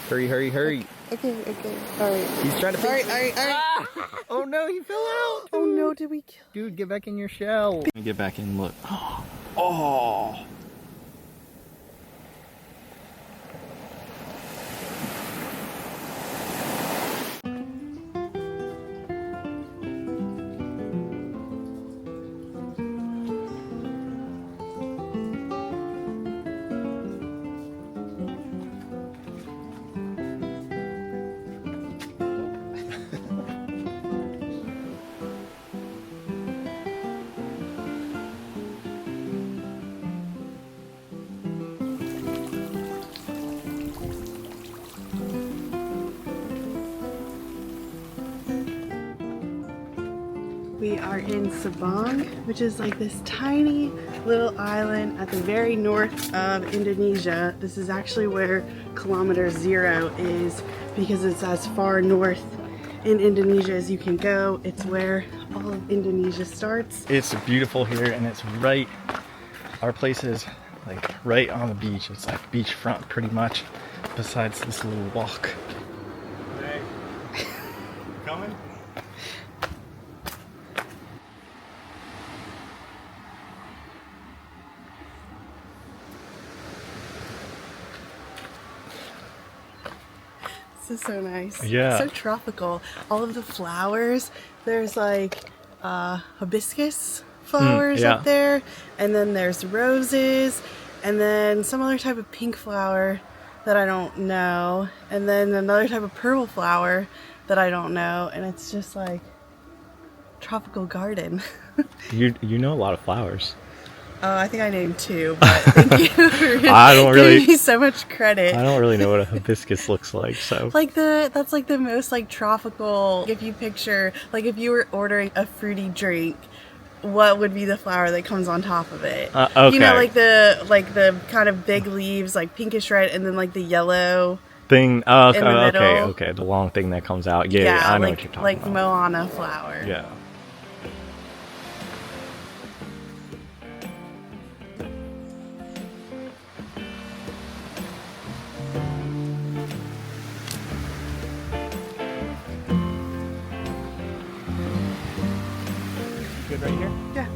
Hurry, hurry, hurry. Okay. Alright. He's trying to fix Alright. Ah! Oh no, he fell out. Oh no, did we kill? Dude, get back in your shell. Let me get back in and look. Oh. We are in Sabang, which is like this tiny little island at the very north of Indonesia. This is actually where kilometer 0 is because it's as far north in Indonesia as you can go. It's where all of Indonesia starts. It's beautiful here and it's right, our place is like right on the beach. It's like beachfront pretty much, besides this little walk. Hey, coming? This is so nice. Yeah. So tropical. All of the flowers. There's like hibiscus flowers yeah. up there. And then there's roses. And then some other type of pink flower that I don't know. And then another type of purple flower that I don't know. And it's just like tropical garden. You know a lot of flowers. Oh, I think I named 2, but thank you for I don't really giving me so much credit. I don't really know what a hibiscus looks like, so Like that's like the most like tropical. If you picture, like if you were ordering a fruity drink, what would be the flower that comes on top of it? Okay. You know, like the kind of big leaves, like pinkish red, and then like the yellow thing. Oh, in the middle. okay. The long thing that comes out. Yeah, I know like, what you're talking like about. Moana flower. Yeah. Good right here? Yeah.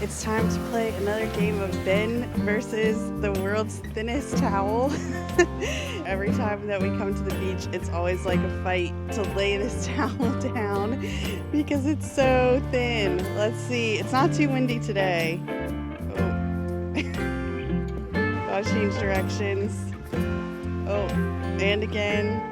It's time to play another game of Ben versus the world's thinnest towel. Every time that we come to the beach, it's always like a fight to lay this towel down because it's so thin. Let's see. It's not too windy today. Gotta change directions. Oh, and again.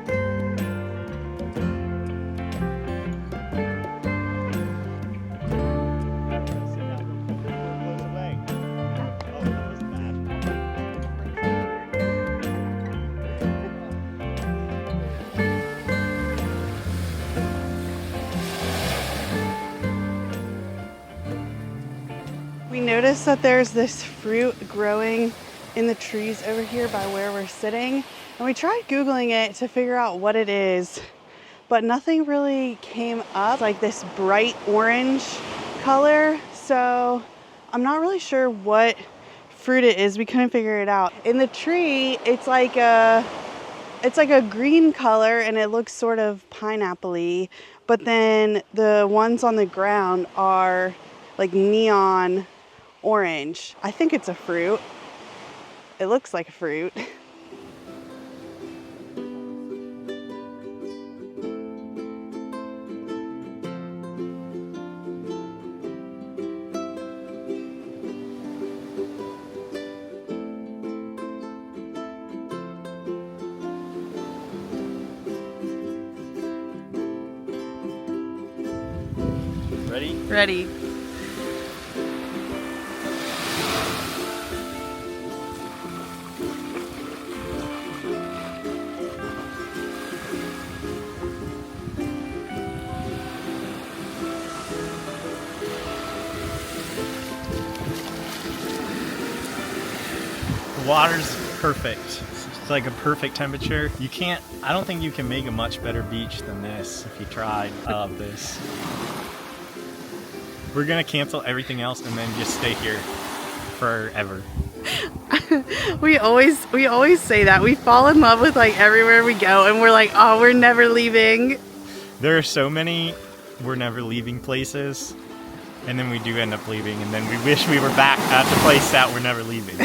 We noticed that there's this fruit growing in the trees over here by where we're sitting, and we tried Googling it to figure out what it is, but nothing really came up. Like this bright orange color, so I'm not really sure what fruit it is. We couldn't figure it out. In the tree, it's like a green color and it looks sort of pineapple-y, but then the ones on the ground are like neon orange. I think it's a fruit. It looks like a fruit. Ready? Ready. The water's perfect. It's like a perfect temperature. I don't think you can make a much better beach than this if you tried. I love this. We're gonna cancel everything else and then just stay here forever. We always say that. We fall in love with like everywhere we go and we're like, oh, we're never leaving. There are so many we're never leaving places, and then we do end up leaving, and then we wish we were back at the place that we're never leaving.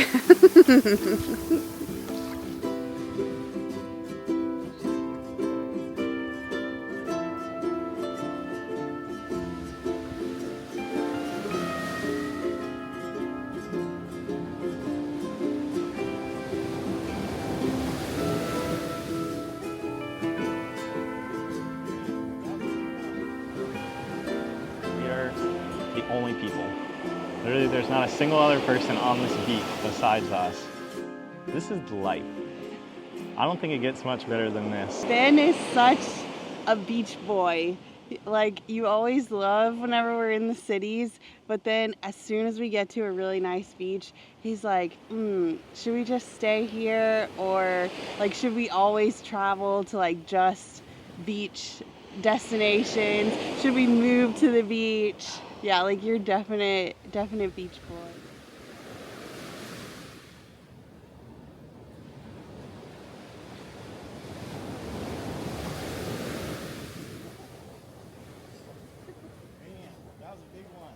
The only people. Literally, there's not a single other person on this beach besides us. This is life. I don't think it gets much better than this. Ben is such a beach boy. Like, you always love whenever we're in the cities, but then as soon as we get to a really nice beach, he's like, should we just stay here? Or like, should we always travel to like just beach destinations? Should we move to the beach? Yeah, like you're definite beach boy. That was a big one.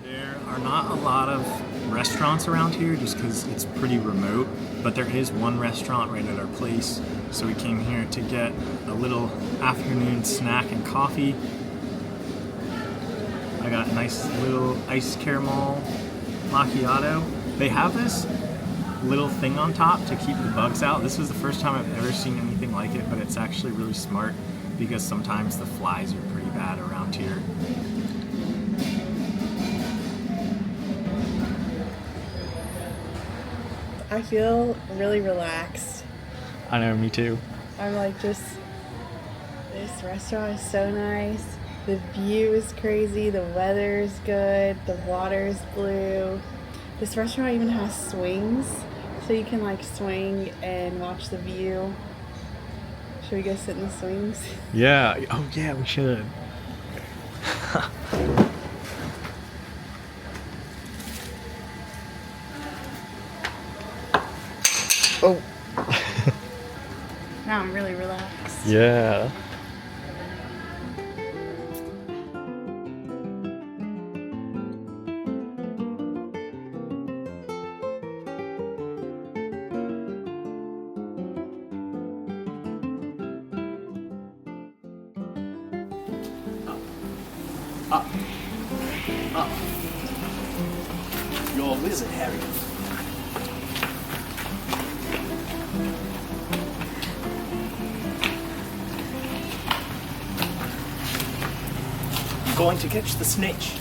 There are not a lot of restaurants around here just because it's pretty remote, but there is one restaurant right at our place, so we came here to get a little afternoon snack and coffee. I got a nice little iced caramel macchiato. They have this little thing on top to keep the bugs out. This is the first time I've ever seen anything like it, but it's actually really smart because sometimes the flies are pretty bad around here. I feel really relaxed. I know, me too. I'm like, just, this restaurant is so nice. The view is crazy. The weather is good. The water is blue. This restaurant even has swings, so you can like swing and watch the view. Should we go sit in the swings? Yeah. Oh, yeah, we should. Oh. Now I'm really relaxed. Yeah. Up. Up. You're a wizard, Harry. I'm going to catch the snitch.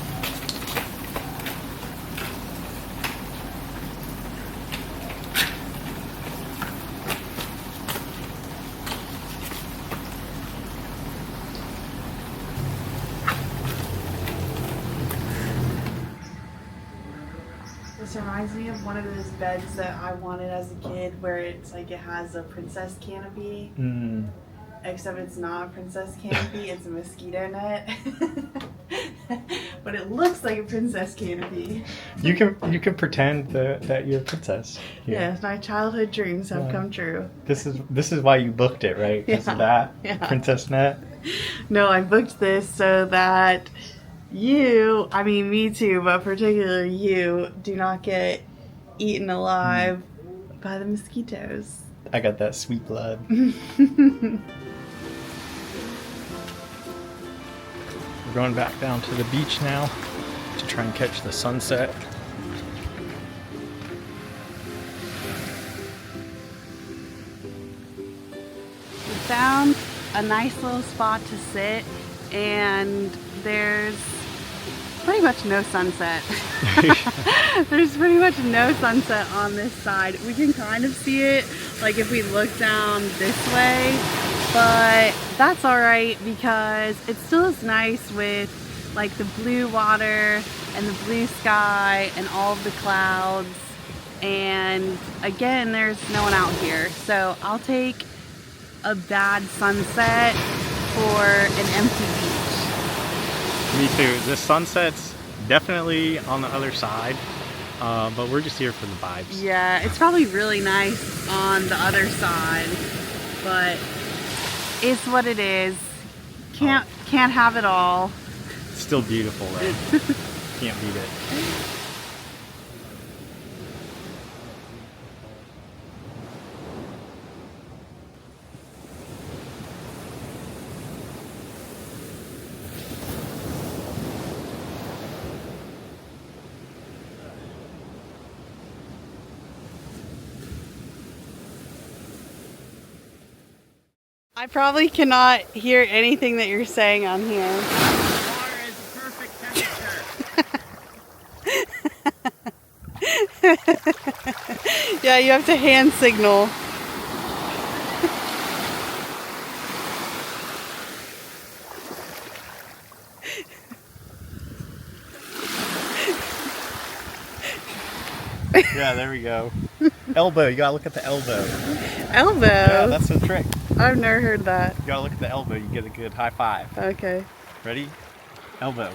This reminds me of one of those beds that I wanted as a kid where it's like it has a princess canopy. Except it's not a princess canopy, it's a mosquito net. But it looks like a princess canopy. You can pretend that you're a princess. Yeah, my childhood dreams have come true. This is why you booked it, right? Because of that princess net. No, I booked this so that you, I mean me too, but particularly you, do not get eaten alive by the mosquitoes. I got that sweet blood. going back down to the beach now to try and catch the sunset. We found a nice little spot to sit, and there's pretty much no sunset. There's pretty much no sunset on this side. We can kind of see it like if we look down this way, but that's all right because it still is nice with like the blue water and the blue sky and all of the clouds. And again, there's no one out here, so I'll take a bad sunset for an empty beach. Me too. The sunset's definitely on the other side, but we're just here for the vibes. Yeah, it's probably really nice on the other side, but it's what it is. Can't have it all. It's still beautiful though. Can't beat it. I probably cannot hear anything that you're saying on here. Water is perfect temperature. Yeah, you have to hand signal. Yeah, there we go. Elbow, you gotta look at the elbow. Elbow? Yeah, that's the trick. I've never heard that. You gotta look at the elbow, you get a good high five. Okay. Ready? Elbow.